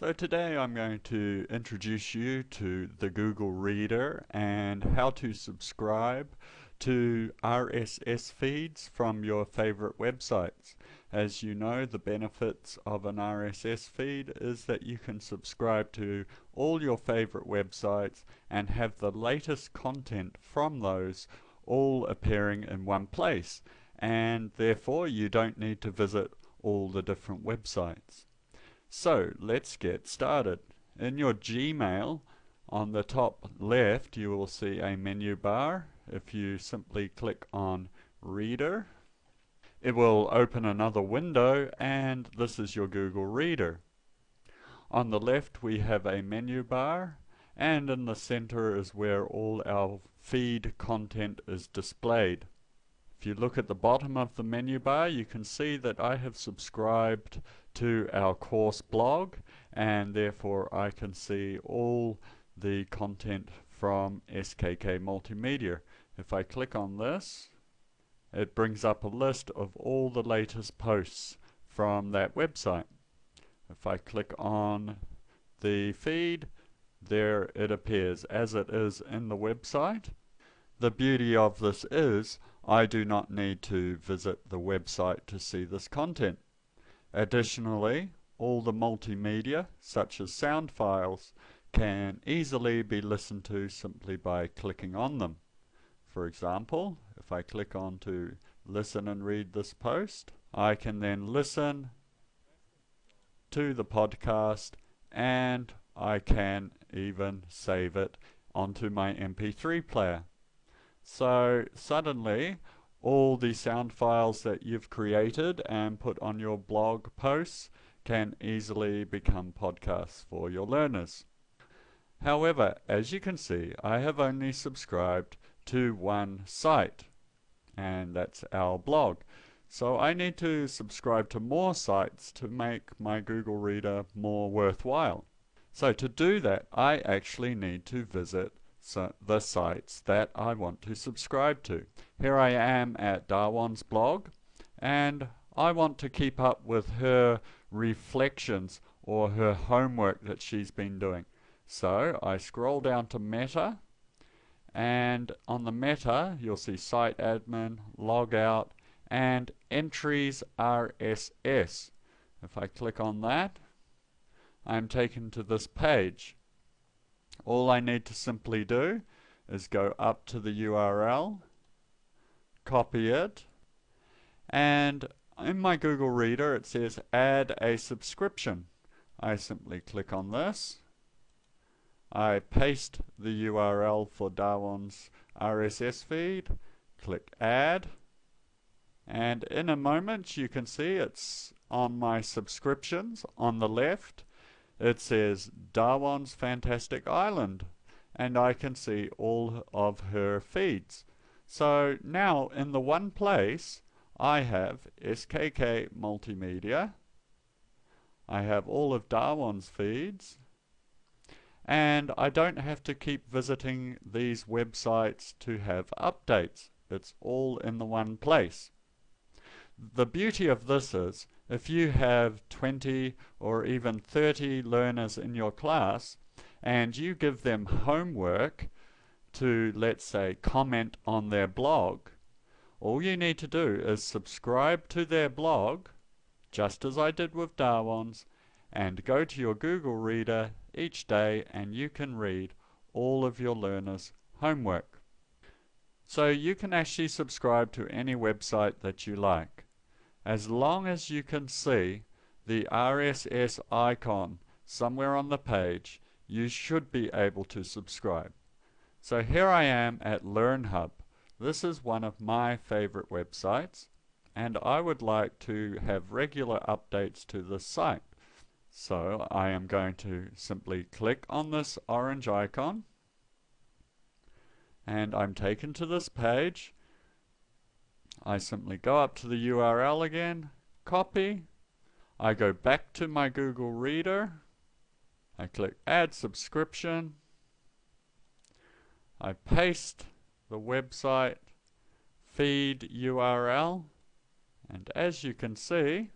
So today I'm going to introduce you to the Google Reader and how to subscribe to RSS feeds from your favorite websites. As you know, the benefits of an RSS feed is that you can subscribe to all your favorite websites and have the latest content from those all appearing in one place, and therefore you don't need to visit all the different websites. So let's get started. In your Gmail, on the top left, you will see a menu bar. If you simply click on Reader, it will open another window, and this is your Google Reader. On the left, we have a menu bar, and in the center is where all our feed content is displayed. If you look at the bottom of the menu bar, you can see that I have subscribed to our course blog, and therefore I can see all the content from SKK Multimedia. If I click on this, it brings up a list of all the latest posts from that website. If I click on the feed, there it appears as it is in the website. The beauty of this is I do not need to visit the website to see this content. Additionally, all the multimedia, such as sound files, can easily be listened to simply by clicking on them. For example, if I click on to listen and read this post, I can then listen to the podcast, and I can even save it onto my MP3 player. So suddenly all the sound files that you've created and put on your blog posts can easily become podcasts for your learners. However, as you can see, I have only subscribed to one site, and that's our blog. So I need to subscribe to more sites to make my Google Reader more worthwhile. So to do that, I actually need to visit the sites that I want to subscribe to. Here I am at Darwin's blog, and I want to keep up with her reflections or her homework that she's been doing. So I scroll down to Meta, and on the Meta you'll see Site Admin, Logout, and Entries RSS. If I click on that, I'm taken to this page. All I need to simply do is go up to the URL, copy it, and in my Google Reader it says add a subscription. I simply click on this, I paste the URL for Darwin's RSS feed, click add, and in a moment you can see it's on my subscriptions. On the left it says Darwin's Fantastic Island, and I can see all of her feeds. So now in the one place I have SKK Multimedia, I have all of Darwin's feeds, and I don't have to keep visiting these websites to have updates. It's all in the one place. The beauty of this is, if you have 20 or even 30 learners in your class and you give them homework to, let's say, comment on their blog, all you need to do is subscribe to their blog, just as I did with Darwin's, and go to your Google Reader each day and you can read all of your learners' homework. So you can actually subscribe to any website that you like. As long as you can see the RSS icon somewhere on the page, you should be able to subscribe. So here I am at LearnHub. This is one of my favorite websites, and I would like to have regular updates to this site. So I am going to simply click on this orange icon, and I'm taken to this page. I simply go up to the URL again, copy, I go back to my Google Reader, I click add subscription, I paste the website feed URL, and as you can see,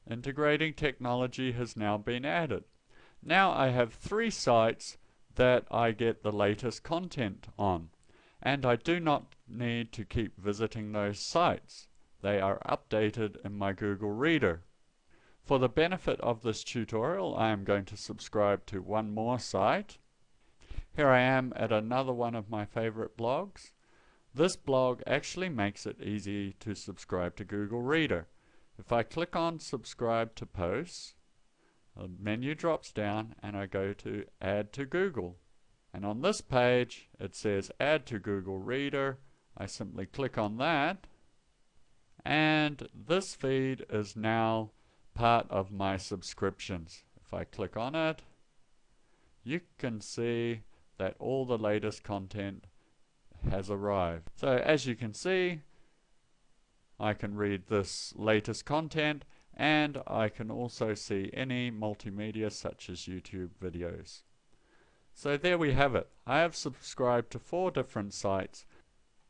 integrating technology has now been added. Now I have 3 sites that I get the latest content on, and I do not need to keep visiting those sites. They are updated in my Google Reader. For the benefit of this tutorial, I am going to subscribe to one more site. Here I am at another one of my favorite blogs. This blog actually makes it easy to subscribe to Google Reader. If I click on subscribe to posts, the menu drops down and I go to add to Google. And on this page it says add to Google Reader. I simply click on that, and this feed is now part of my subscriptions. If I click on it, you can see that all the latest content has arrived. So as you can see, I can read this latest content, and I can also see any multimedia such as YouTube videos. So there we have it. I have subscribed to 4 different sites.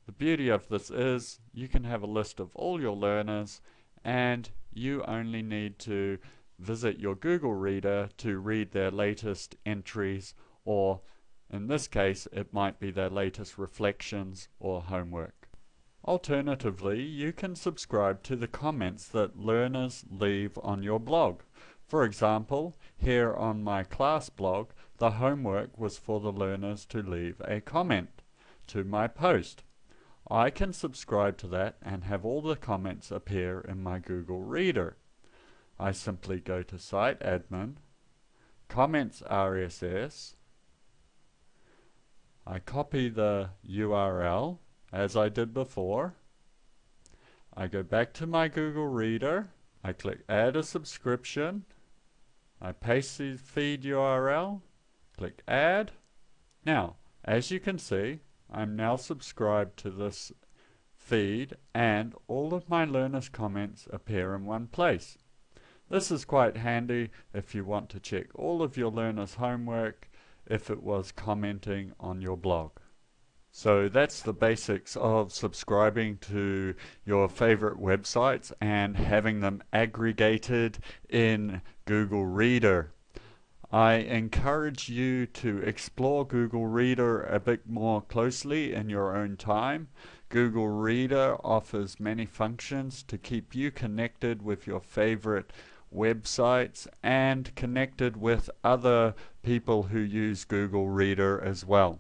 The beauty of this is you can have a list of all your learners, and you only need to visit your Google Reader to read their latest entries, or in this case it might be their latest reflections or homework. Alternatively, you can subscribe to the comments that learners leave on your blog. For example, here on my class blog, the homework was for the learners to leave a comment to my post. I can subscribe to that and have all the comments appear in my Google Reader. I simply go to Site Admin, Comments RSS, I copy the URL as I did before, I go back to my Google Reader, I click Add a Subscription, I paste the feed URL, click Add. Now, as you can see, I'm now subscribed to this feed, and all of my learners' comments appear in one place. This is quite handy if you want to check all of your learners' homework if it was commenting on your blog. So that's the basics of subscribing to your favorite websites and having them aggregated in Google Reader. I encourage you to explore Google Reader a bit more closely in your own time. Google Reader offers many functions to keep you connected with your favorite websites and connected with other people who use Google Reader as well.